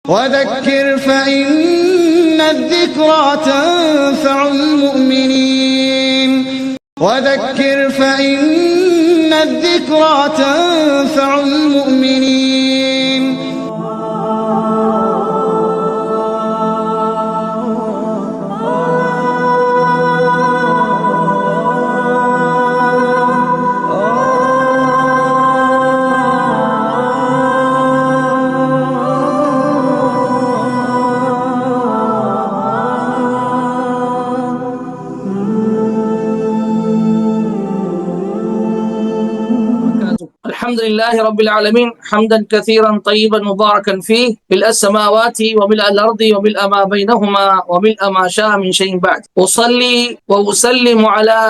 وذكر فإن الذكرى تنفع المؤمنين وذكر فإن الذكرى تنفع المؤمنين. الحمد لله رب العالمين حمدا كثيرا طيبا مباركا فيه ملء السماوات وملء الأرض وملء ما بينهما وملء ما شاء من شيء بعد. أصلي وأسلم على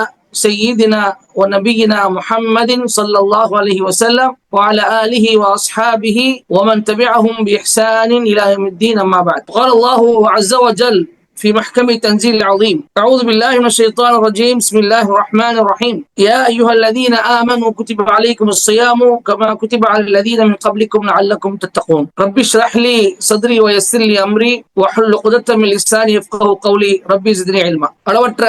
سيدنا ونبينا محمد صلى الله عليه وسلم وعلى آله وأصحابه ومن تبعهم بإحسان إلى يوم الدين. أما بعد، قال الله عز وجل في محكم تنزيل العظيم: أعوذ بالله من الشيطان الرجيم، بسم الله الرحمن الرحيم. يا أيها الذين آمنوا كتب عليكم الصيام كما كتب على الذين من قبلكم لعلكم تتقون. رب اشرح لي صدري ويسر لي أمري واحلل عقدة من لساني يفقهوا قولي ربي زدني علما. அளவற்ற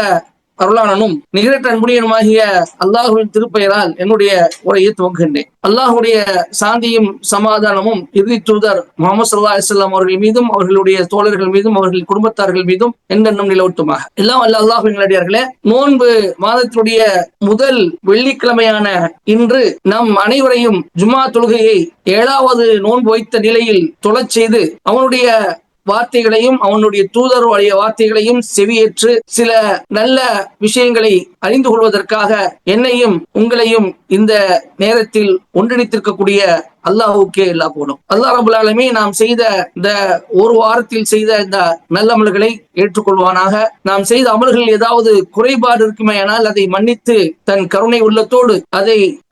அருளாளனும் நிகரற்ற அன்புடையனுமாகிய அல்லாஹுவின் திருப்பெயரால் என்னுடைய உரையை துவங்குகின்றேன். அல்லாஹுடைய சாந்தியும் சமாதானமும் இறுதி தூதர் முஹம்மது ஸல்லல்லாஹு அலைஹி வஸல்லம் அவர்கள் மீதும் அவர்களுடைய தோழர்கள் மீதும் அவர்கள் குடும்பத்தார்கள் மீதும் என்றென்றும் நிலவட்டுமாக. எல்லாம் அல்ல அல்லாஹுவின் நல்லடியார்களே, நோன்பு மாதத்தினுடைய முதல் வெள்ளிக்கிழமையான இன்று நம் அனைவரையும் ஜும்மா தொழுகையை 7வது நோன்பு வைத்த நிலையில் தொழச் செய்து அவனுடைய வார்த்தைகளையும் அவனுடைய தூதர் வழிய வார்த்தைகளையும் செவியேற்று சில நல்ல விஷயங்களை அறிந்து கொள்வதற்காக என்னையும் உங்களையும் இந்த நேரத்தில் ஒன்றிணைத்திருக்கக்கூடிய அல்லாஹுக்கே எல்லா போலும். அல்லாஹ் ரப்பல் ஆலமீன் நாம் செய்த இந்த ஒரு வாரத்தில் செய்த இந்த நல்ல அமல்களை ஏற்றுக்கொள்வானாக. நாம் செய்த அமல்கள் ஏதாவது குறைபாடு இருக்குமேயானால் அதை மன்னித்து தன் கருணை உள்ளத்தோடு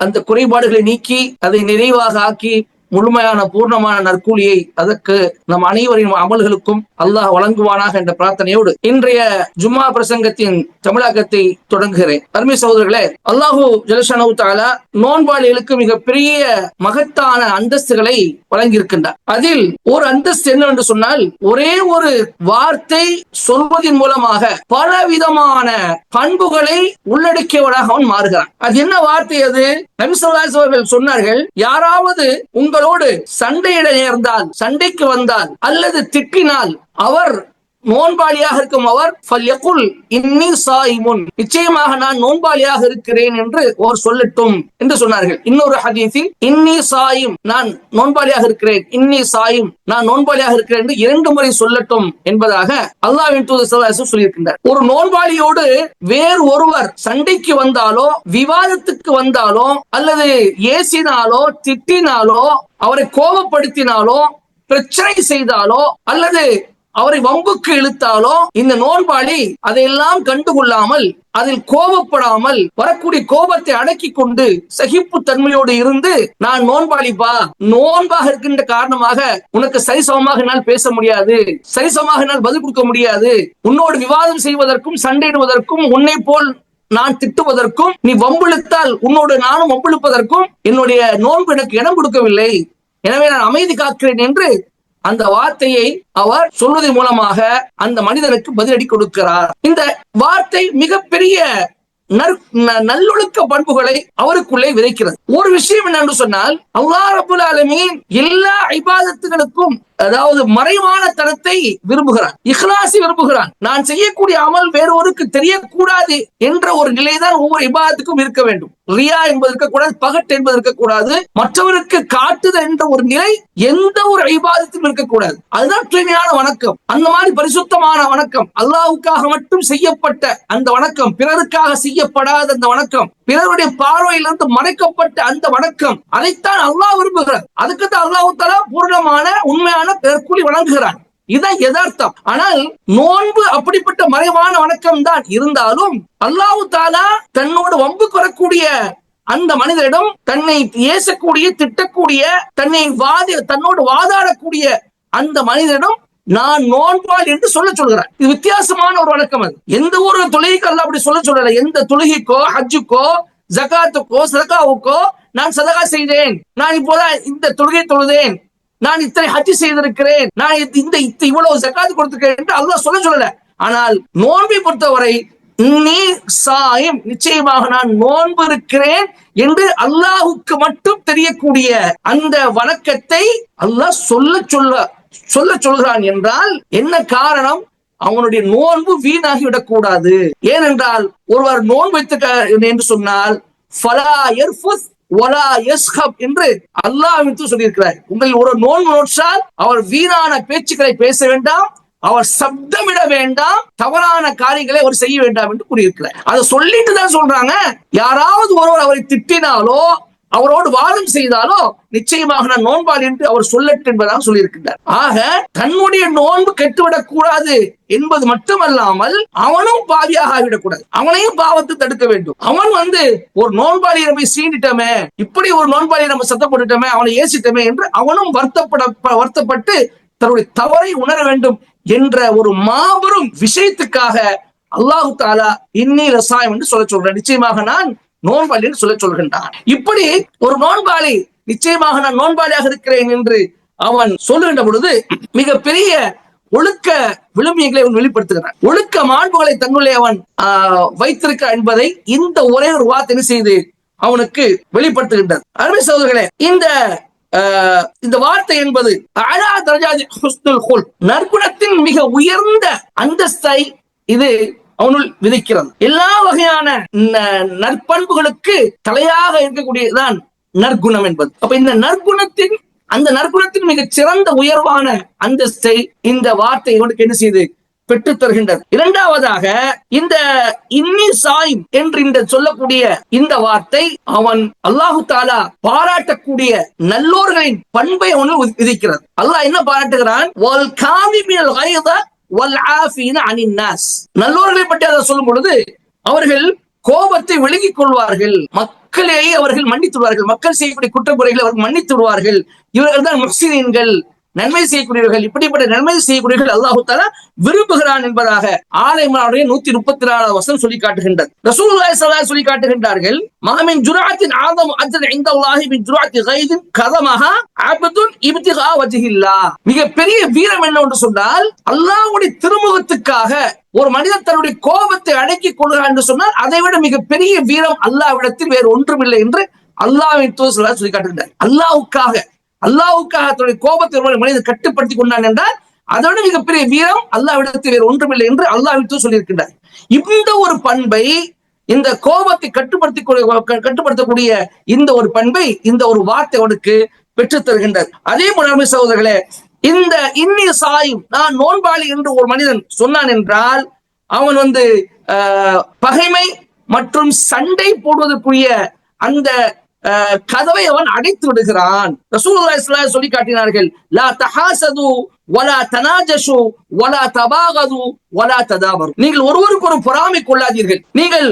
அந்த குறைபாடுகளை நீக்கி அதை நிறைவாக ஆக்கி முழுமையான பூர்ணமான நற்கூலியை அதற்கு நம் அனைவரின் அமல்களுக்கும் அல்லாஹ் வழங்குவானாக என்ற பிரார்த்தனையோடு இன்றைய ஜும்மா பிரசங்கத்தின் தமிழாக்கத்தை தொடங்குகிறேன். அருமை சகோதரர்களே, அல்லாஹு ஜல்லஷானஹு தஆலா நோன்பாளிகளுக்கு மிகப்பெரிய மகத்தான அந்தஸ்துகளை வழங்கியிருக்கின்றார். அதில் ஒரு அந்தஸ்து என்னவென்று சொன்னால், ஒரே ஒரு வார்த்தை சொல்வதன் மூலமாக பலவிதமான பண்புகளை உள்ளடக்கியவனாக அவன் மாறுகிறான். அது என்ன வார்த்தை? அது நபி ஸல்லல்லாஹு அலைஹி வஸல்லம் சொன்னார்கள், யாராவது உங்களோடு சண்டையிட நேர்ந்தால், சண்டைக்கு வந்தால் அல்லது திட்டினால் அவர் நோன்பாளியாக இருக்கும் அவர் ஃபல்யகுல் இன்னி சாயிமுன், நிச்சயமாக நான் நோன்பாளியாக இருக்கிறேன் என்று ஒரு சொல்லட்டும் என்று சொன்னார்கள். இன்னொரு ஹதீஸில் இன்னி சாயிம், நான் நோன்பாளியாக இருக்கிறேன், இன்னி சாயிம், நான் நோன்பாளியாக இருக்கிறேன் என்று 2 முறை சொல்லட்டும் என்பதாக அல்லாஹ்வின் தூதர் ஸல்லல்லாஹு அலைஹி வஸல்லம் சொல்லியிருக்கின்றார். ஒரு நோன்பாளியோடு வேறு ஒருவர் சண்டைக்கு வந்தாலோ விவாதத்துக்கு வந்தாலோ அல்லது ஏசினாலோ திட்டினாலோ அவரை கோபப்படுத்தினாலோ பிரச்சனை செய்தாலோ அல்லது அவரை வம்புக்கு இழுத்தாலோ இந்த நோன்பாளி அதையெல்லாம் கண்டுகொள்ளாமல் அதில் கோபப்படாமல் வரக்கூடிய கோபத்தை அடக்கி கொண்டு சகிப்பு தன்மையோடு இருந்து, நான் நோன்பாளிப்பா, நோன்பாக இருக்கின்ற காரணமாக உனக்கு சரிசமமாக என்னால் பேச முடியாது, சரிசமமாக என்னால் பதில் கொடுக்க முடியாது, உன்னோடு விவாதம் செய்வதற்கும் சண்டையிடுவதற்கும் உன்னை போல் நான் திட்டுவதற்கும் நீ வம்பிழுத்தால் உன்னோடு நானும் வம்பிழுப்பதற்கும் என்னுடைய நோன்பு எனக்கு இடம் கொடுக்கவில்லை, எனவே நான் அமைதி காக்கிறேன் என்று அந்த வார்த்தையை அவர் சொல்வதன் மூலமாக அந்த மனிதனுக்கு பதிலடி கொடுக்கிறார். இந்த வார்த்தை மிகப்பெரிய நல்லொழுக்க பண்புகளை அவருக்குள்ளே விதைக்கிறது. ஒரு விஷயம் என்னன்னு சொன்னால், அல்லாஹ் ரப்பல் ஆலமீன் எல்லா இபாதத்துகளுக்கும் அதாவது மறைவான தனத்தை விரும்புகிறான், இஹ்லாஸை விரும்புகிறான். நான் செய்யக்கூடிய அமல் வேறொருக்கு தெரியக்கூடாது என்ற ஒரு நிலைதான் ஒவ்வொரு இபாதத்துக்கும் இருக்க வேண்டும். ரியா என்பது இருக்கக்கூடாது, பகட் என்பது இருக்கக்கூடாது, மற்றவருக்கு காட்டுதல் என்ற ஒரு நிலை எந்த ஒரு இபாதத்திலும் இருக்கக்கூடாது. அதுதான் தூய்மையான வணக்கம். அந்த மாதிரி பரிசுத்தமான வணக்கம், அல்லாஹ்வுக்காக மட்டும் செய்யப்பட்ட அந்த வணக்கம், பிறருக்காக செய்யப்படாத அந்த வணக்கம், பிறருடைய பார்வையிலிருந்து மறைக்கப்பட்ட அந்த வணக்கம், அதைத்தான் அல்லாஹ் விரும்புகிறார். அதுக்குத்தான் அல்லாஹ் தஆலா பூர்ணமான உண்மையான கூலி வழங்குகிறான். இதுதான் யதார்த்தம். ஆனால் நோன்பு அப்படிப்பட்ட மறைவான வணக்கம் தான். இருந்தாலும் அல்லாஹ் தஆலா தன்னோடு வம்புக்கு வரக்கூடிய அந்த மனிதரிடம், தன்னை ஏசக்கூடிய திட்டக்கூடிய தன்னோடு வாதாடக்கூடிய அந்த மனிதரிடம் நான் நோன்பாள் என்று சொல்கிறார். இது வித்தியாசமான ஒரு வணக்கம். அது எந்த ஒரு தொழுகைக்கு அல்லாஹ் அப்படி சொல்லல. எந்த தொழுகைக்கோ ஹஜ்ஜுக்கோ ஜகாத்துக்கோ சதகாவுக்கோ நான் சதகா செய்தேன், நான் இப்போதான் இந்த தொழுகை தொழுதேன், நான் இத்தனை ஹஜ் செய்திருக்கிறேன், நான் இந்த இவ்வளவு ஜகாத் கொடுத்திருக்கிறேன் என்று அல்லாஹ் சொல்லல. ஆனால் நோன்பை பொறுத்தவரை நீ சாயம், நிச்சயமாக நான் நோன்பு இருக்கிறேன் என்று அல்லாஹுக்கு மட்டும் தெரியக்கூடிய அந்த வணக்கத்தை அல்லாஹ் சொல்கிறான் என்றால் என்ன காரணம்? அவனுடைய நோன்பு வீணாகிவிடக் கூடாது. ஏனென்றால் ஒருவர் நோன்பு வைத்து என்று சொன்னால் என்று அல்லாஹ் சொல்லியிருக்கிறார். உங்கள் ஒரு நோன்பு நோற்றால் அவர் வீணான பேச்சுக்களை பேச வேண்டாம், அவர் சப்தமிட வேண்டாம், தவறான காரியங்களை அவர் செய்ய வேண்டாம் என்று கூறியிருக்கிறார். அதை சொல்லிட்டு தான் சொல்றாங்க, யாராவது ஒருவர் அவரை திட்டினாலோ அவரோடு வாதம் செய்தாலோ நிச்சயமாக நான் நோன்பாளி என்று அவர் சொல்லட்டு என்பதாக சொல்லியிருக்கிறார். ஆக தன்னுடைய நோன்பு கெட்டுவிடக் கூடாது என்பது மட்டுமல்லாமல் அவனும் பாவியாக ஆகிவிடக்கூடாது, அவனையும் பாவத்தை தடுக்க வேண்டும். அவன் ஒரு நோன்பாளியை நம்ம சீண்டிட்டோமே, இப்படி ஒரு நோன்பாளியை நம்ம சத்தம் போட்டுட்டோமே, அவனை ஏசிட்டோமே என்று அவனும் வருத்தப்பட்டு தன்னுடைய தவறை உணர வேண்டும் என்ற ஒரு மாபெரும் விஷயத்துக்காக அல்லாஹு தாலா இன்னி ரசாயம் என்று சொல்றேன், நிச்சயமாக நான் நோன்பாளி என்று சொல்கின்றான். இப்படி ஒரு நோன்பாளி நிச்சயமாக நான் நோன்பாளியாக இருக்கிறேன் என்று அவன் சொல்லுகின்ற பொழுது மிகப்பெரிய ஒழுக்க விழுமியங்களை அவன் வெளிப்படுத்துகிறான். ஒழுக்க மாண்புகளை தன்னுள்ளே அவன் வைத்திருக்க என்பதை இந்த ஒரே ஒரு வார்த்தை செய்து அவனுக்கு வெளிப்படுத்துகின்றது. அருமை சகோதரர்களே, இந்த வார்த்தை என்பது நற்குணத்தின் மிக உயர்ந்த அந்தஸ்தை இது அவனுள் விதிக்கிறது. எல்லா வகையான நற்பண்புகளுக்கு தலையாக இருக்கக்கூடியதுதான் நற்குணம் என்பது. அப்ப இந்த நற்குணத்தின் மிக சிறந்த உயர்வான அந்தஸ்தை இந்த வார்த்தை இவனுக்கு என்ன செய்து பெற்றுத் தருகின்றது. இரண்டாவதாக இந்த இன்னி சாயும் என்று சொல்லக்கூடிய இந்த வார்த்தை அவன் அல்லாஹு தாலா பாராட்டக்கூடிய நல்லோர்களின் பண்பை அவனுள் விதிக்கிறது. அல்லாஹ் என்ன பாராட்டுகிறான்? நல்லோர்களை பற்றி அதை சொல்லும் பொழுது அவர்கள் கோபத்தை விலகிக் கொள்வார்கள், மக்களையே அவர்கள் மன்னித்து விடுவார்கள், மக்கள் செய்யக்கூடிய குற்றக்குறைகளை அவர்கள் மன்னித்து விடுவார்கள், இவர்கள் தான் முஹ்சினீன்கள், நன்மை செய்யக்கூடியவர்கள். இப்படிப்பட்ட நன்மை செய்யக்கூடியவர்கள் அல்லாஹு தஆலா விரும்புகிறான் என்பதாக ஆல இம்ரானுடைய 134வது வசனம் சொல்லி காட்டுகின்றது. ரசூலுல்லாஹி ஸல்லல்லாஹு அலைஹி சொல்லி காட்டுகின்றார்கள், மாமின் ஜுராத்தின் ஆதம் அஜ்ர இன்தல்லாஹி பின் ஜுராத்தி கைதின் கதமஹா அப்துன் இப்திகா வஜ்ஹில்லாஹ். மிகப்பெரிய வீரம் என்ன என்று சொன்னால், அல்லாஹ்வுடைய திருமுகத்துக்காக ஒரு மனிதன் தன்னுடைய கோபத்தை அடக்கிக் கொள்கிறான் என்று சொன்னால் அதை விட மிகப்பெரிய வீரம் அல்லாஹ்விடத்தில் வேறு ஒன்றுமில்லை என்று அல்லாஹ்வின் தூதர் ஸல்லல்லாஹு அலைஹி சொல்லி காட்டுகின்றார். அல்லாஹ்வுக்காக தன்னுடைய கோபத்தை ஒரு மனிதன் கட்டுப்படுத்திக் கொண்டான் என்றால் அதோட மிகப்பெரிய வீரம் அல்லாஹ்விடத்தில் வேறு ஒன்றுமில்லை என்று அல்லாஹ் சொல்லியிருக்கின்றார். இந்த ஒரு பண்பை, இந்த கோபத்தை கட்டுப்படுத்தக்கூடிய இந்த ஒரு பண்பை இந்த ஒரு வார்த்தை அவனுக்கு பெற்றுத் தருகின்றார். அதே போல சகோதரர்களே, இந்த இன்னி சாயும் நான் நோன்பாளி என்று ஒரு மனிதன் சொன்னான் என்றால் அவன் பகைமை மற்றும் சண்டை போடுவதற்குரிய அந்த கதவை அவன் அடைத்து விடுகிறான். ரசூலுல்லாஹி ஸல்லல்லாஹு அலைஹி சொல்லி காட்டினார்கள், லா தஹாசது வலா தனாஜஷு வலா தபாகது வலா ததாபரு. நீங்கள் ஒருவருக்கொரு பொறாமை கொள்ளாதீர்கள், நீங்கள்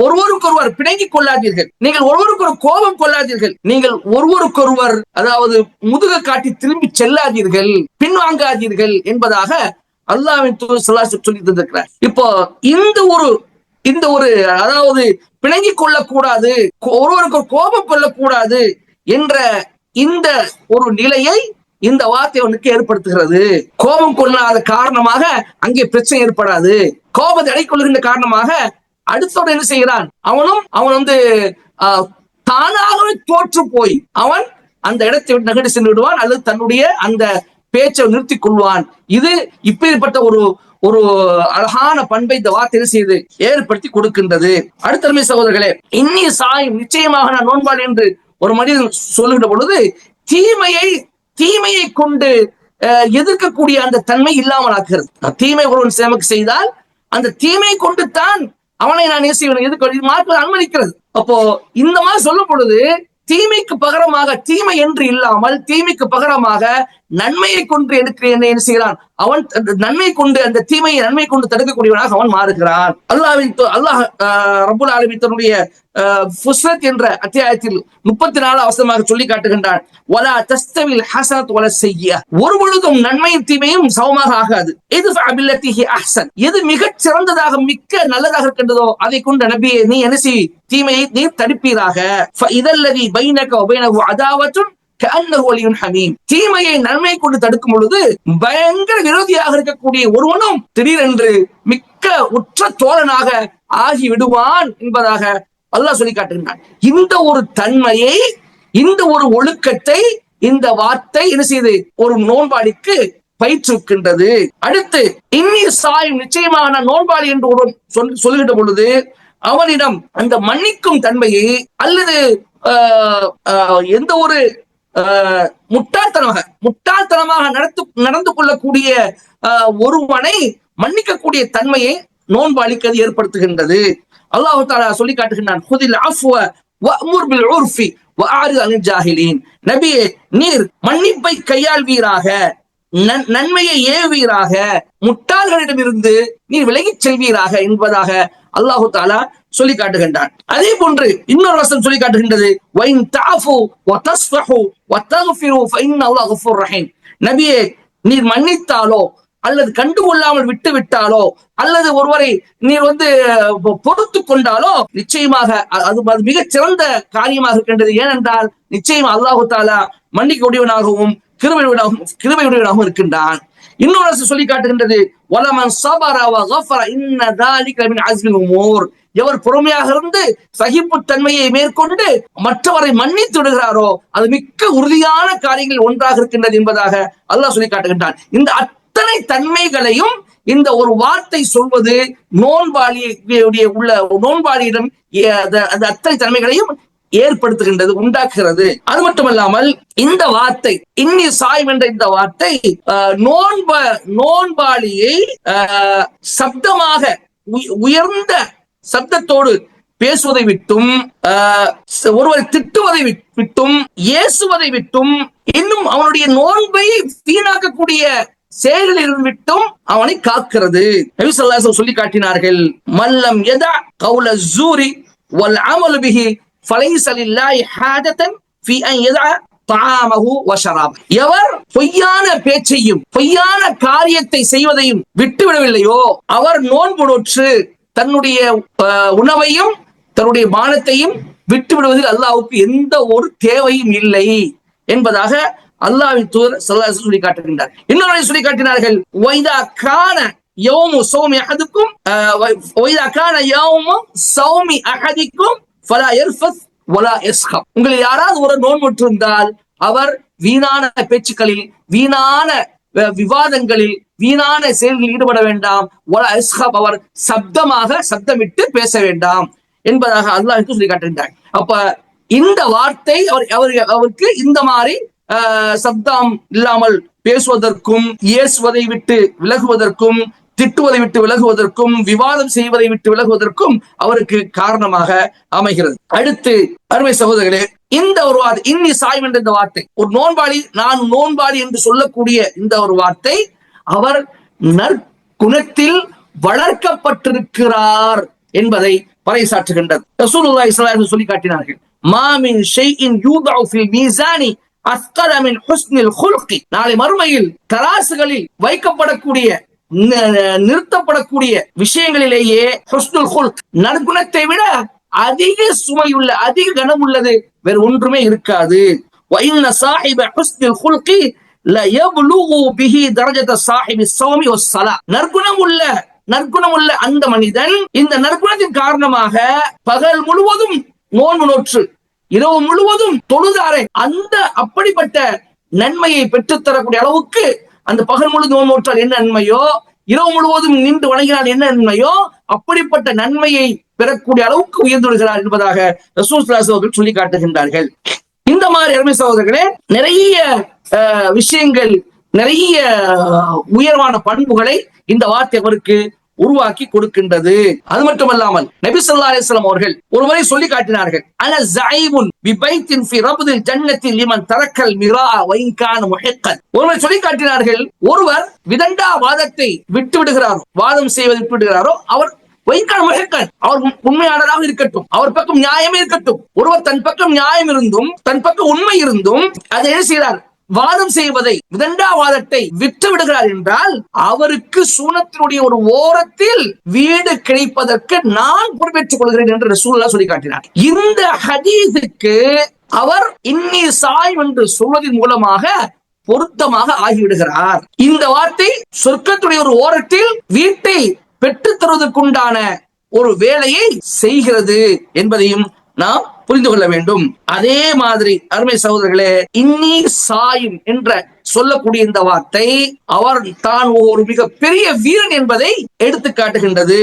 ஒருவருக்கொருவர் பிணங்கிக் கொள்ளாதீர்கள், நீங்கள் ஒருவருக்கொரு கோபம் கொள்ளாதீர்கள், நீங்கள் ஒருவருக்கொருவர் அதாவது முதுக காட்டி திரும்பி செல்லாதீர்கள், பின்வாங்காதீர்கள் என்பதாக அல்லாஹ்வின் தூதர் ஸல்லல்லாஹு அலைஹி சொல்லி தந்திருக்கிறார். இப்போ இந்த ஒரு அதாவது பிணங்கிக் கொள்ளக்கூடாது, ஒருவருக்கு கோபம் கொள்ளக்கூடாது என்ற இந்த ஒரு நிலையை இந்த வார்த்தை அவனுக்கு ஏற்படுத்துகிறது. கோபம் கொள்ளாத காரணமாக அங்கே பிரச்சனை ஏற்படாது. கோபத்தை அடைக்கொள்கின்ற காரணமாக அடுத்தவன் என்ன செய்கிறான், அவன் தானாகவே தோற்று போய் அவன் அந்த இடத்தை விட்டு நகர்ந்து சென்று விடுவான் அல்லது தன்னுடைய அந்த பேச்சை நிறுத்திக் கொள்வான். இது இப்பேற்பட்ட ஒரு அழகான பண்பை இந்த வார்த்தை செய்து ஏற்படுத்தி கொடுக்கின்றது. அடுத்த சகோதரர்களே, இன்னி சாயும் நிச்சயமாக நான் நோன்பாளி என்று ஒரு மனிதன் சொல்லுகின்ற பொழுது தீமையை கொண்டு எதிர்க்கக்கூடிய அந்த தன்மை இல்லாமல் ஆக்குகிறது. தீமை ஒருவன் சேமக்கு செய்தால் அந்த தீமையை கொண்டு தான் அவனை நான் எதிர்க்க அனுமதிக்கிறது. அப்போ இந்த மாதிரி சொல்லும் பொழுது தீமைக்கு பகரமாக தீமை என்று இல்லாமல் தீமைக்கு பகரமாக நன்மையை கொண்டு என்ன செய்கிறான், அவன் நன்மை கொண்டு அந்த தீமையை நன்மை கொண்டு தடுக்கக்கூடியவனாக அவன் மாறுகிறான். அல்லாஹ் ரப்புல் ஆலமீன் தன்னுடைய ஃபுஸ்ஸத் என்ற அத்தியாயத்தில் 34 வசனமாக சொல்லி காட்டுகின்றான், வலா தஸ்தவில் ஹஸனத் வல ஸய்யிஅ. ஒரு பொழுதும் நன்மையும் தீமையும் சமமாக ஆகாது. இத்ஃபா பில்லத்தி ஹி அஹ்ஸன். எது மிகச் சிறந்ததாக மிக்க நல்லதாக இருக்கின்றதோ அதை கொண்டு நபியே நீ என்ன செய், தீமையை நீ தடுப்பீராக. ஃபஇதல்லதி பைனக வ பைனஹு அதாவத்துன் கஅன்னஹு வலியுன் ஹமீம். தீமையை நன்மை கொண்டு தடுக்கும் பொழுது பயங்கர விரோதியாக இருக்கக்கூடிய ஒருவனும் திடீரென்று மிக்க உற்ற தோழனாக ஆகி விடுவான் என்பதாக அல்லாஹ் சொல்லி காட்டுகிறான். இந்த ஒரு தன்மையை, இந்த ஒரு ஒழுக்கத்தை இந்த வார்த்தை என்ன செய்து ஒரு நோன்பாளிக்கு பயிற்றுவிக்கின்றது. அடுத்து இன்னி சாயும், நிச்சயமாக நான் நோன்பாளி என்று ஒருவன் சொல்லுகின்ற பொழுது அவனிடம் அந்த மன்னிக்கும் தன்மையை அல்லது எந்த ஒரு முட்டாள்தனமாக நடந்து கொள்ளக்கூடிய ஒருவனை மன்னிக்கக்கூடிய தன்மையை நோன்பாளிக்கு அது ஏற்படுத்துகின்றது. அல்லாஹ் தஆலா சொல்லி காட்டுகின்றான், ஹுதில் அஃப்வ வஅமுர் பில் உர்ஃபி வஅரித் அனில் ஜாஹிலீன். நபியே, நீர் மன்னிப்பை கையாள்வீராக, நன்மையை ஏவீராக, முட்டாள்களிடமிருந்து நீர் விலகிச் செல்வீராக என்பதாக அல்லாஹு தஆலா சொல்லி காட்டுகின்றான். அதே போன்று இன்னொரு வசனம் சொல்லி காட்டுகின்றது, வஇன் தஅஃபு வதஸ்ஃபஹு வதக்ஃபிரு ஃபஇன்னல்லாஹு கஃபூர் ரஹீம். நபியே, நீர் மன்னித்தாலோ அல்லது கண்டுகொள்ளாமல் விட்டு விட்டாலோ அல்லது ஒருவரை நீர் பொறுத்து கொண்டாலோ நிச்சயமாக அது மிகச் சிறந்த காரியமாக இருக்கின்றது. ஏனென்றால் நிச்சயமா அல்லாஹு தஆலா மன்னிக்கக்கூடியவனாகவும் கிருபையுடையவனாகவும் இருக்கின்றான். இன்னொரு சொல்லி காட்டுகின்றது, வலமன் ஸபர வகஃபர இன்ன ذلك من عزم الامور. எவர் பொறுமையாக இருந்து சகிப்பு தன்மையை மேற்கொண்டு மற்றவரை மன்னித்து விடுகிறாரோ அது மிக்க உறுதியான காரியங்கள் ஒன்றாக இருக்கின்றது என்பதாக அல்லாஹ் சொல்லி காட்டுகின்றான். இந்த அத்தனை தன்மைகளையும் இந்த ஒரு வார்த்தை சொல்வது நோன்பாளியிடம் அந்த அத்தனை தன்மைகளையும் ஏற்படுத்துகின்றது, உண்டாக்குகிறது. அது மட்டுமல்லாமல் இந்த வார்த்தை இன்னி சாயும் என்ற இந்த வார்த்தை நோன்பாளியை சப்தமாக உயர்ந்த சப்தத்தோடு பேசுவதை விட்டும், ஒருவரை திட்டுவதை விட்டும், ஏசுவதை விட்டும், இன்னும் அவனுடைய நோன்பை வீணாக்கக்கூடிய செயல்களில் விட்டும் அவனை காக்கிறது. நபி ஸல்லல்லாஹு அலைஹி வஸல்லம் சொல்லி காட்டினார்கள், மல்லம் யதா கௌல ஸூரி வல் அமல் பிஹி ஃபலைஸ லில்லாஹி ஹாஜதன் ஃபீ அன் யதா தஆமஹு வ ஷராபஹு. எவர் பொய்யான பேச்சையும் பொய்யான காரியத்தை செய்வதையும் விட்டுவிடவில்லையோ அவர் நோன்பு நோற்று தன்னுடைய உணவையும் தன்னுடைய பானத்தையும் விட்டு விடுவதில் அல்லாஹ்வுக்கு எந்த ஒரு தேவையும் இல்லை என்பதாக அல்லாஹ்வின் தூதர் ஸல்லல்லாஹு அலைஹி வஸல்லம் சொல்லி காட்டுகின்றார். இன்னொரு சொல்லி காட்டினார்கள், வைதா கான யௌமு ஸௌமி அஹதிக்கும் வைதா கான யௌமு ஸௌமி அஹதிக்கும் ஃபலா யர்ஃபஸ் வலா யஸ்ஹப். உங்களில் யாராவது ஒரு நோன்பு இருந்தால் அவர் வீணான பேச்சுக்களில், வீணான விவாதங்களில், வீணான செயல்களில் ஈடுபட வேண்டாம். வலா யஸ்ஹப், அவர் சப்தமிட்டு பேச வேண்டாம் என்பதாக அல்லாஹ் சொல்லி காட்டுகின்றார். அப்ப இந்த வார்த்தை அவருக்கு இந்த மாதிரி சப்தம் இல்லாமல் பேசுவதற்கும், ஏசுவதை விட்டு விலகுவதற்கும், திட்டுவதை விட்டு விலகுவதற்கும், விவாதம் செய்வதை விட்டு விலகுவதற்கும் அவருக்கு காரணமாக அமைகிறது. அடுத்து அருமை சகோதரர்களே, இந்த ஒரு வார்த்தை இன்னி சாயும் என்ற இந்த வார்த்தை, ஒரு நோன்பாளி, நான் நோன்பாளி என்று சொல்லக்கூடிய இந்த ஒரு வார்த்தை அவர் நற்குணத்தில் வளர்க்கப்பட்டிருக்கிறார் என்பதை பறைசாற்றுகின்றது. ரசூலுல்லாஹி ஸல்லல்லாஹு அலைஹி வஸல்லம் சொல்லி காட்டினார்கள், மா மின் ஷைஇன் யூதஉ ஃபில் மீசானி அஸ்கல மின் ஹுஸ்னில் குல்கி. நாளை மறுமையில் தராசுகளில் வைக்கப்படக்கூடிய, நிறுத்தப்படக்கூடிய விஷயங்களிலேயே ஹுஸ்னுல் குல்க், நற்குணத்தை விட அதிக சுமையுள்ள, அதிக கனம் உள்ளது வேறு ஒன்றுமே இருக்காது. வஇன்ன ஸாஹிப ஹுஸ்னில் குல்கி லா யப்லுகு பிஹி தரஜத ஸாஹிபி ஸௌமி வஸ்ஸலா. நற்குணம் உள்ள அந்த மனிதன் இந்த நற்குணத்தின் காரணமாக பகல் முழுவதும் நோன்பு நோற்று இரவு முழுவதும் தொழுதாரே, அந்த அப்படிப்பட்ட நன்மையை பெற்றுத்தரக்கூடிய அளவுக்கு அந்த பகல் முழு நோன்பு நோற்றால் என்ன நன்மையோ, இரவு முழுவதும் நின்று வணங்கினால் என்ன நன்மையோ, அப்படிப்பட்ட நன்மையை பெறக்கூடிய அளவுக்கு உயர்ந்து விடுகிறார் என்பதாக ரசூல் ஸல்லல்லாஹு அலைஹி வஸல்லம் சொல்லி காட்டுகின்றார்கள். இந்த மாதிரி அருமை சகோதரர்களே, நிறைய விஷயங்கள், நிறைய உயர்வான பண்புகளை இந்த வார்த்தை அவருக்கு உருவாக்கி கொடுக்கின்றது. அது மட்டுமல்லாமல் நபி ஸல்லல்லாஹு அலைஹி வஸல்லம் அவர்கள் ஒருவரை சொல்லி காட்டினார்கள், அன ஸைபுன் பிபைத்தின் ஃபி ரப்தில் ஜன்னத்தி லிமன் தரக்கல் மிராஅ வ இன் கான முஹிக்கன். ஒருவர் சொல்லி காட்டினார்கள், ஒருவர் விதண்டாவாதத்தை விட்டு விடுகிறாரோ, வாதம் செய்வதை விட்டு விடுகிறாரோ, அவர் வைக்கான முஹிக்கன், அவர் உண்மையாளராக இருக்கட்டும், அவர் பக்கம் நியாயமே இருக்கட்டும். ஒருவர் தன் பக்கம் நியாயம் இருந்தும் தன் பக்கம் உண்மை இருந்தும் அதை என்ன செய்கிறார், வாதம் செய்வதை, விதண்டாவாதத்தை விட்டு விடுகிறார் என்றால் அவருக்கு சூனத்தினுடைய ஒரு ஓரத்தில் வீடு கிடைப்பதற்கு நான் பொறுப்பேற்றுக் கொள்கிறேன் என்று ரசூலுல்லாஹ் சொல்லி காட்டினார். இந்த ஹதீஸுக்கு அவர் இன்னி சாயும் என்று சொல்வதன் மூலமாக பொருத்தமாக ஆகிவிடுகிறார். இந்த வார்த்தை சொர்க்கத்துடைய ஒரு ஓரத்தில் வீட்டை பெற்றுத் தருவதற்குண்டான ஒரு வேலையை செய்கிறது என்பதையும் நாம் புரிந்து கொள்ள வேண்டும். அதே மாதிரி அருமை சகோதரர்களே, இன்னி சாயும் என்ற சொல்லக்கூடிய இந்த வார்த்தை அவர் தான் ஒரு மிக பெரிய வீரன் என்பதை எடுத்து காட்டுகின்றது.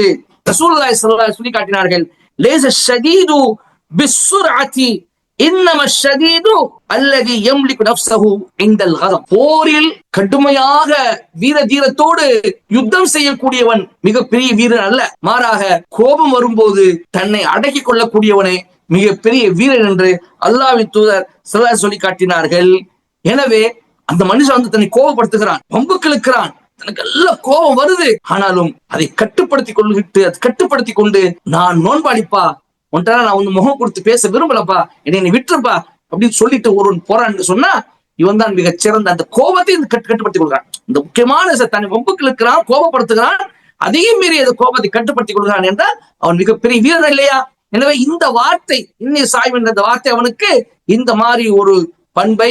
ரசூலுல்லாஹி ஸல்லல்லாஹு அலைஹி வஸல்லம் சொல்லி காட்டினார்கள், லைஸ ஷதீது பிஸ்ஸுர்அதி இன்னம ஷதீது அல்லதி யம்லிகு நஃப்ஸஹு இன்தல் கதப். போரில் கடுமையாக வீர தீரத்தோடு யுத்தம் செய்யக்கூடியவன் மிக பெரிய வீரன் அல்ல, மாறாக கோபம் வரும்போது தன்னை அடக்கிக் கொள்ளக்கூடியவனே மிகப்பெரிய வீரன் என்று அல்லாஹ்வின் தூதர் ஸல்லல்லாஹு அலைஹி சொல்லி காட்டினார்கள். எனவே அந்த மனுஷன் வந்து தன்னை கோபப்படுத்துகிறான், வம்புக்கு இழுக்கிறான், தனக்கு எல்லாம் கோபம் வருது, ஆனாலும் அதை கட்டுப்படுத்தி கொண்டு நான் நோன்பாளிப்பா, ஒன்றால நான் வந்து முகம் கொடுத்து பேச விரும்பலப்பா, என்னை விட்டுருப்பா அப்படின்னு சொல்லிட்டு ஒருவன் போறான்னு சொன்னா இவன் தான் மிகச் சிறந்த அந்த கோபத்தை கட்டுப்படுத்திக் கொள்கிறான். இந்த முக்கியமான தன்னை வம்புக்கு இழுக்கிறான், கோபப்படுத்துகிறான், அதையும் மீறி அந்த கோபத்தை கட்டுப்படுத்திக் கொள்கிறான் என்றால் அவன் மிகப்பெரிய வீரன் இல்லையா? எனவே இந்த வார்த்தை இன்னி சாய்வு என்ற வார்த்தை அவனுக்கு இந்த மாதிரி ஒரு பண்பை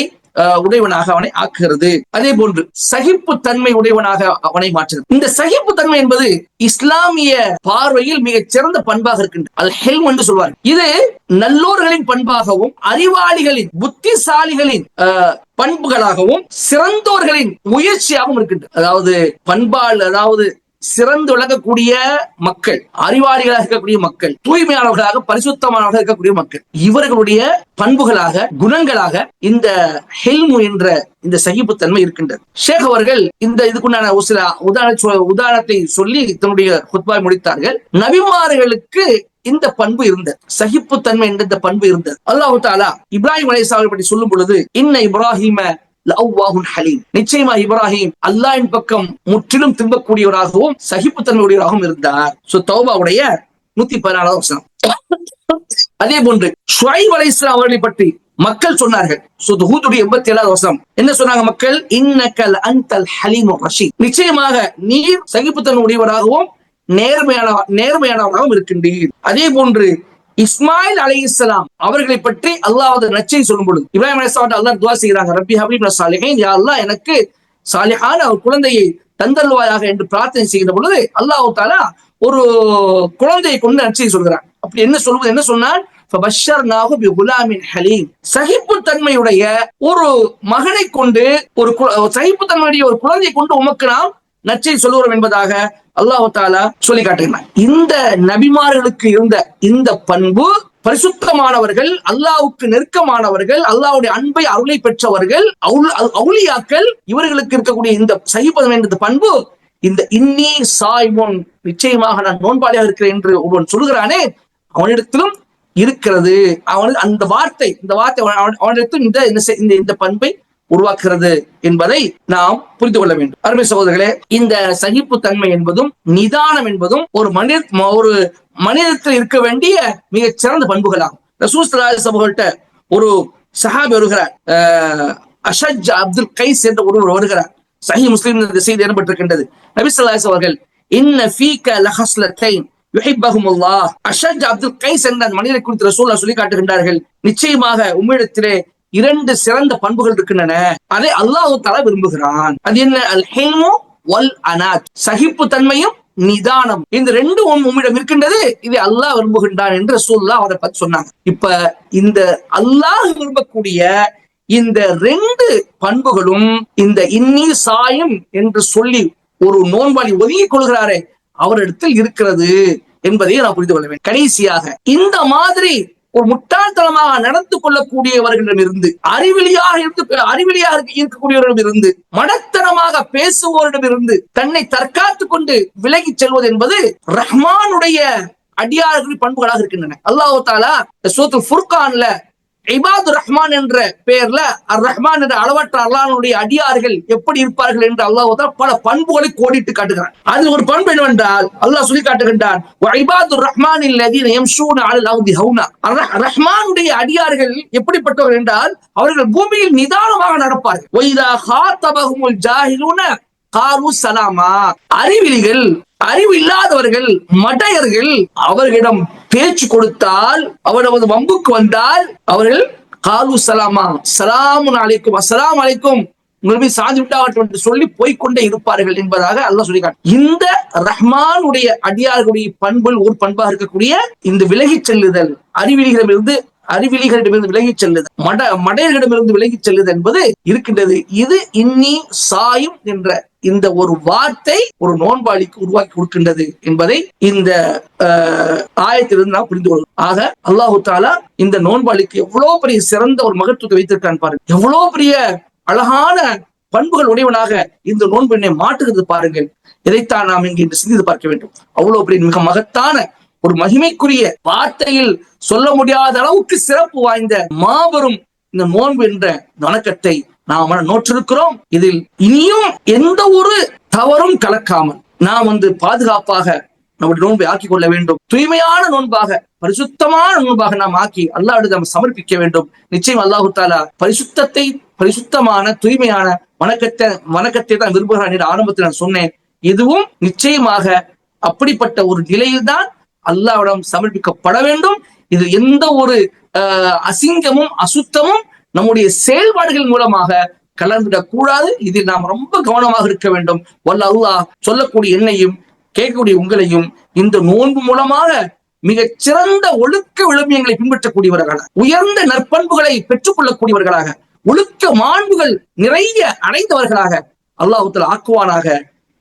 உடையவனாக அவனை ஆக்குகிறது. அதே போன்று சகிப்பு தன்மை உடையவனாக அவனை மாற்றுகிறது. இந்த சகிப்பு தன்மை என்பது இஸ்லாமிய பார்வையில் மிகச் சிறந்த பண்பாக இருக்கின்றது. அல் ஹில்ம் என்று சொல்வார். இது நல்லோர்களின் பண்பாகவும் அறிவாளிகளின் புத்திசாலிகளின் பண்புகளாகவும் சிறந்தோர்களின் முயற்சியாகவும் இருக்கின்றது. அதாவது பண்பால், அதாவது சிறந்து விளங்கக்கூடிய மக்கள், அறிவாளிகளாக இருக்கக்கூடிய மக்கள், தூய்மையானவர்களாக பரிசுத்தமானவர்களாக இருக்கக்கூடிய மக்கள், இவர்களுடைய பண்புகளாக குணங்களாக இந்த ஹில்மு என்ற இந்த சகிப்புத்தன்மை இருக்கின்றது. ஷேக் அவர்கள் இந்த இதுக்குண்டான ஒரு சில உதாரணத்தை சொல்லி தன்னுடைய குத்பாவை முடித்தார்கள். நபிமார்களுக்கு இந்த பண்பு இருந்தது, சகிப்புத்தன்மை என்ற இந்த பண்பு இருந்தது. அல்லாஹ் தஆலா இப்ராஹிம் அலைஹிஸ்ஸலாம் பற்றி சொல்லும் பொழுது, இன்ன இப்ராஹிம லஅவ்வாஹுன் ஹலீம், நிச்சயமா இப்ராஹிம் அல்லாஹ்வின் பக்கம் முற்றிலும் திரும்பக்கூடியவராகவும் சகிப்புத்தன்மையுடையவராகவும் இருந்தார். தௌபாவுடைய 114வது வசனம். அதே போன்று ஷுஐப் அலைஹிஸ்ஸலாம் அவர்களை பற்றி மக்கள் சொன்னார்கள். ஹூதுடைய 87வது வசனம் என்ன சொன்னாங்க மக்கள்? இன்னக லஅன்தல் ஹலீமுர் ரஷீத், நிச்சயமாக நீர் சகிப்புத்தன்மை உடையவராகவும் நேர்மையானவராகவும் இருக்கின்றீர். அதே போன்று இஸ்மாயில் அலைஹிஸ்ஸலாம் அவர்களை பற்றி அல்லாஹ் நற்செய்தி சொல்லும் பொழுது இப்ராஹிம் அலைஹிஸ்ஸலாம் அல்லாஹ் துஆ செய்கிறாங்க, ரப்பி ஹப்லி மினஸ் சாலிஹீன், யா அல்லாஹ் எனக்கு சாலிஹான ஒரு குழந்தையை தந்தருள்வாயாக என்று பிரார்த்தனை செய்கிற பொழுது அல்லாஹ் தஆலா ஒரு குழந்தையை கொண்டு நற்செய்தி சொல்கிறார். அப்படி என்ன சொன்னான்? ஃபபஷர்னாஹு பிகுலாமின் ஹலீம், சகிப்புத்தன்மையுடைய ஒரு மகனை கொண்டு, ஒரு சகிப்புத்தன்மையுடைய ஒரு குழந்தையை கொண்டு உமக்கு நாம் நற்செய்தி சொல்லுகிறோம் என்பதாக அல்லாஹ் தஆலா சொல்லி காட்டுகிறார். இந்த நபிமார்களுக்கு இருந்த இந்த பண்பு, பரிசுத்தமானவர்கள், அல்லாஹ்வுக்கு நெருக்கமானவர்கள், அல்லாஹ்வுடைய அன்பை அருளை பெற்றவர்கள், அவுலியாக்கள், இவர்களுக்கு இருக்கக்கூடிய இந்த சகிப்புத்தன்மை என்ற பண்பு, இந்த இன்னி சாய்முன், நிச்சயமாக நான் நோன்பாளியாக இருக்கிறேன் என்று ஒருவன் சொல்கிறானே, அவனிடத்திலும் இருக்கிறது. அவன் அந்த வார்த்தை அவனிடத்தில் இந்த பண்பை உருவாக்குறது என்பதை நாம் புரிந்து கொள்ள வேண்டும். அருமை சகோதரர்களே, இந்த சகிப்பு தன்மை என்பதும் நிதானம் என்பதும் ஒரு மனிதத்தில் இருக்க வேண்டிய மிகச் சிறந்த பண்புகளாகும். ரசூல் ஸல்லல்லாஹு அலைஹி வஸல்லம் ஒரு சஹாபி வருகிறார், அஷஜ் அப்துல் கைஸ் என்ற ஒருவர் வருகிறார். சஹீஹ் முஸ்லிம் இந்த செய்தி இடம்பெற்றிருக்கின்றது. நபி ஸல்லல்லாஹு அலைஹி வஸல்லம் இன்ன ஃபீக லஹஸ்லத்தைன் யுஹிப்பஹுமுல்லாஹ், அஷஜ் அப்துல் கைஸ் என்ற மனிதரை குறித்து ரசூலுல்லாஹ் சொல்லி காட்டுகின்றார்கள், நிச்சயமாக உம்மிடத்திலே 2 சிறந்த பண்புகள் இருக்கின்றன, அதை அல்லாஹ் தஆலா விரும்புகிறான். அது என்ன? அல் ஹில்மு வல் அனாத், சகிப்பு தன்மையும் நிதானம், இந்த 2 உம்மிடம் இருக்கின்றது, இதை அல்லாஹ் விரும்புகின்றான் என்று ரசூலுல்லாஹ் அவரை பத்தி சொன்னாங்க. இப்ப இந்த அல்லாஹ் விரும்பக்கூடிய இந்த 2 பண்புகளும் இந்த இன்னி சாயும் என்று சொல்லி ஒரு நோன்பாளி ஒதுங்கிக் கொள்கிறாரே அவரிடத்தில் இருக்கிறது என்பதை நான் புரிந்து கொள்ள வேண்டும். கடைசியாக, இந்த மாதிரி ஒரு முட்டாள்தனமாக நடந்து கொள்ளக்கூடியவர்களிடம் இருந்து, அறிவிலியாக இருக்கக்கூடியவர்களிடம் இருந்து, மடத்தனமாக பேசுவோரிடம் இருந்து தன்னை தற்காத்துக் கொண்டு விலகி செல்வது என்பது ரஹ்மானுடைய அடியார்களின் பண்புகளாக இருக்கின்றன. அல்லாஹ் தஆலா சூரத்துல் ஃபுர்கான்ல இபாதுர் ரஹ்மான் என்ற பெயர்ல அர் ரஹ்மான் என்ற அளவற்ற அல்லாஹ்வுடைய அடியார்கள் எப்படி இருப்பார்கள் என்று அல்லாஹ் பல பண்புகளை கோடிட்டு காட்டுகிறான். அதில் ஒரு பண்பு என்னவென்றால் அல்லாஹ் சொல்லி காட்டுகின்றான், வஇபாதுர் ரஹ்மானில் லதீன யம்ஷூன அலல் அர்தி ஹௌனா, ரஹ்மானுடைய அடியார்கள் எப்படிப்பட்டவர்கள் என்றால் அவர்கள் பூமியில் நிதானமாக நடப்பார்கள். வைதா ஹாதபஹுமுல் ஜாஹிலூன காரு சலாமா, அறிவிலிகள், அறிவு இல்லாதவர்கள், மடையர்கள் அவர்களிடம் பேச்சு கொடுத்தால், அவரது வம்புக்கு வந்தால் அவர்கள் காலு சலாமா, சலாமுன் அலைக்கும், அஸ்ஸலாமு அலைக்கும், உங்களுமே சாதி விட்டாகட்டும் என்று சொல்லி போய்கொண்டே இருப்பார்கள் என்பதாக அல்லாஹ் சொல்லி காட்டு. இந்த ரஹ்மானுடைய அடியார்களுடைய பண்புகள் ஒரு பண்பாக இருக்கக்கூடிய இந்த விலகிச் செல்லுதல், அறிவிலிகளிடமிருந்து விலகிச் செல்லுதல், மடையர்களிடமிருந்து விலகிச் செல்லுதல் என்பது இருக்கின்றது. இது இன்னி சாயும் என்ற இந்த ஒரு வார்த்தை ஒரு நோன்பாளிக்கு உருவாக்கி கொடுக்கின்றது என்பதை இந்த ஆயத்திலிருந்து நாம் புரிந்து கொள்வோம். ஆக அல்லாஹு தஆலா இந்த நோன்பாளிக்கு எவ்வளவு பெரிய சிறந்த ஒரு மகத்துவத்தை வைத்திருக்கான் பாருங்க, எவ்வளவு பெரிய அழகான பண்புகள் உடையவனாக இந்த நோன்பு என்னை மாற்றுகிறது பாருங்கள். இதைத்தான் நாம் இங்கே சிந்தித்து பார்க்க வேண்டும். அவ்வளவு பெரிய மிக மகத்தான ஒரு மகிமைக்குரிய வார்த்தையில் சொல்ல முடியாத அளவுக்கு சிறப்பு வாய்ந்த மாபெரும் இந்த நோன்பு என்ற வணக்கத்தை நாம் நோற்றிருக்கிறோம். இதில் இனியும் எந்த ஒரு தவறும் கலக்காமல் நாம் பாதுகாப்பாக நம்முடைய நோன்பை ஆக்கிக் கொள்ள வேண்டும். தூய்மையான நோன்பாக, பரிசுத்தமான நோன்பாக நாம் ஆக்கி அல்லாஹ்விடம் நாம் சமர்ப்பிக்க வேண்டும். நிச்சயம் அல்லாஹு தஆலா பரிசுத்தமான தூய்மையான வணக்கத்தை தான் விரும்புகிறான் என்று ஆரம்பத்தில் நான் சொன்னேன். இதுவும் நிச்சயமாக அப்படிப்பட்ட ஒரு நிலையில்தான் அல்லாஹ்விடம் சமர்ப்பிக்கப்பட வேண்டும். இது எந்த ஒரு அசிங்கமும் அசுத்தமும் நம்முடைய செயல்பாடுகள் மூலமாக கலந்துவிடக் கூடாது. இதில் நாம் ரொம்ப கவனமாக இருக்க வேண்டும். வல்ல அல்லாஹ் சொல்லக்கூடிய என்னையும் கேட்கக்கூடிய உங்களையும் இந்த நோன்பு மூலமாக மிகச் சிறந்த ஒழுக்க விழுமியங்களை பின்பற்றக்கூடியவர்களாக, உயர்ந்த நற்பண்புகளை பெற்றுக் கொள்ளக்கூடியவர்களாக, ஒழுக்க மாண்புகள் நிறைய அடைந்தவர்களாக அல்லாஹ் தஆலா ஆக்குவானாக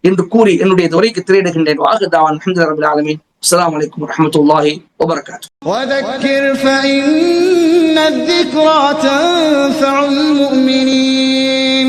என்று கூறி என்னுடைய உரைக்கு திரையிடுகின்றேன். வாஹிதாவான் அல்ஹம்துலில்லாஹி ரப்பில் ஆலமீன். அஸ்ஸலாமு அலைக்கும் வரஹ்மத்துல்லாஹி வபரகாத்துஹு. وذكر فإن الذكرى تنفع المؤمنين.